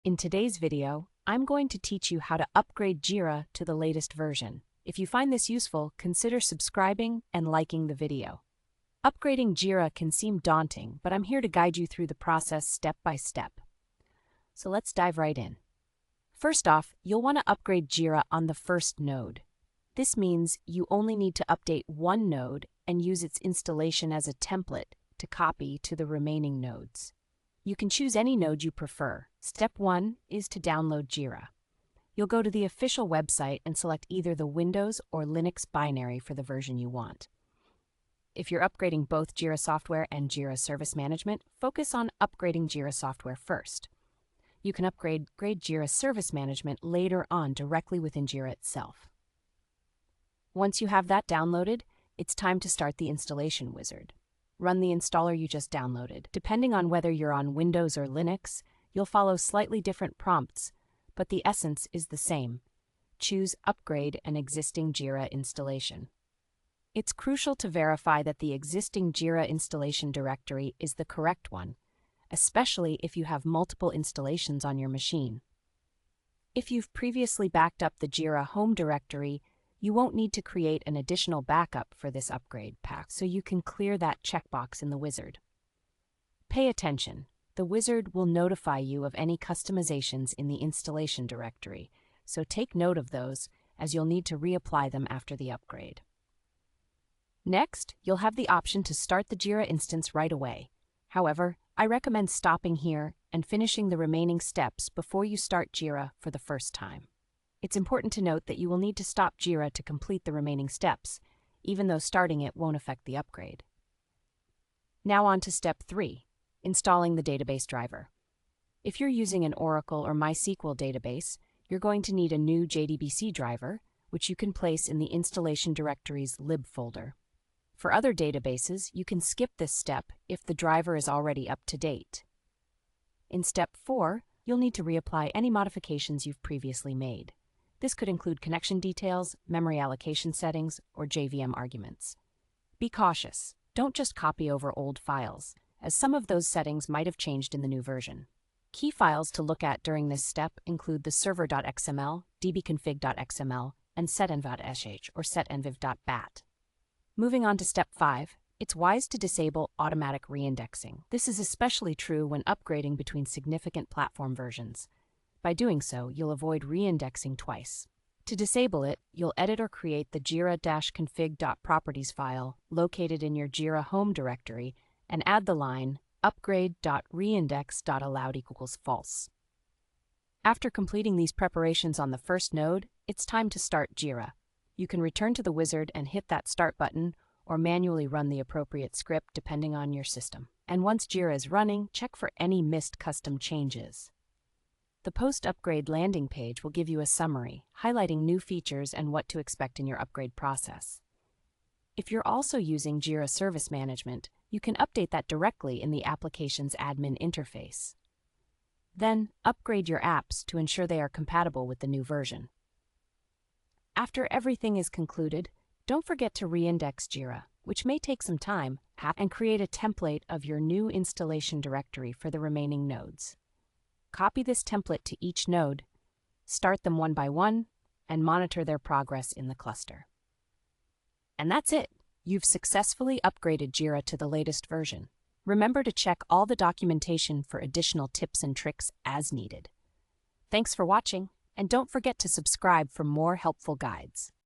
In today's video, I'm going to teach you how to upgrade Jira to the latest version. If you find this useful, consider subscribing and liking the video. Upgrading Jira can seem daunting, but I'm here to guide you through the process step by step. So let's dive right in. First off, you'll want to upgrade Jira on the first node. This means you only need to update one node and use its installation as a template to copy to the remaining nodes. You can choose any node you prefer. Step 1 is to download Jira. You'll go to the official website and select either the Windows or Linux binary for the version you want. If you're upgrading both Jira Software and Jira Service Management, focus on upgrading Jira Software first. You can upgrade Jira Service Management later on directly within Jira itself. Once you have that downloaded, it's time to start the installation wizard. Run the installer you just downloaded. Depending on whether you're on Windows or Linux, you'll follow slightly different prompts, but the essence is the same. Choose Upgrade an existing Jira installation. It's crucial to verify that the existing Jira installation directory is the correct one, especially if you have multiple installations on your machine. If you've previously backed up the Jira home directory, you won't need to create an additional backup for this upgrade pack, so you can clear that checkbox in the wizard. Pay attention. The wizard will notify you of any customizations in the installation directory, so take note of those, as you'll need to reapply them after the upgrade. Next, you'll have the option to start the Jira instance right away. However, I recommend stopping here and finishing the remaining steps before you start Jira for the first time. It's important to note that you will need to stop Jira to complete the remaining steps, even though starting it won't affect the upgrade. Now on to step 3, installing the database driver. If you're using an Oracle or MySQL database, you're going to need a new JDBC driver, which you can place in the installation directory's lib folder. For other databases, you can skip this step if the driver is already up to date. In step 4, you'll need to reapply any modifications you've previously made. This could include connection details, memory allocation settings, or JVM arguments. Be cautious. Don't just copy over old files, as some of those settings might have changed in the new version. Key files to look at during this step include the server.xml, dbconfig.xml, and setenv.sh or setenviv.bat. Moving on to step 5, it's wise to disable automatic reindexing. This is especially true when upgrading between significant platform versions. By doing so, you'll avoid reindexing twice. To disable it, you'll edit or create the jira-config.properties file located in your Jira home directory and add the line upgrade.reindex.allowed equals false. After completing these preparations on the first node, it's time to start Jira. You can return to the wizard and hit that start button or manually run the appropriate script depending on your system. And once Jira is running, check for any missed custom changes. The post-upgrade landing page will give you a summary, highlighting new features and what to expect in your upgrade process. If you're also using Jira Service Management, you can update that directly in the application's admin interface. Then, upgrade your apps to ensure they are compatible with the new version. After everything is concluded, don't forget to reindex Jira, which may take some time, and create a template of your new installation directory for the remaining nodes. Copy this template to each node, start them one by one, and monitor their progress in the cluster. And that's it! You've successfully upgraded Jira to the latest version. Remember to check all the documentation for additional tips and tricks as needed. Thanks for watching, and don't forget to subscribe for more helpful guides.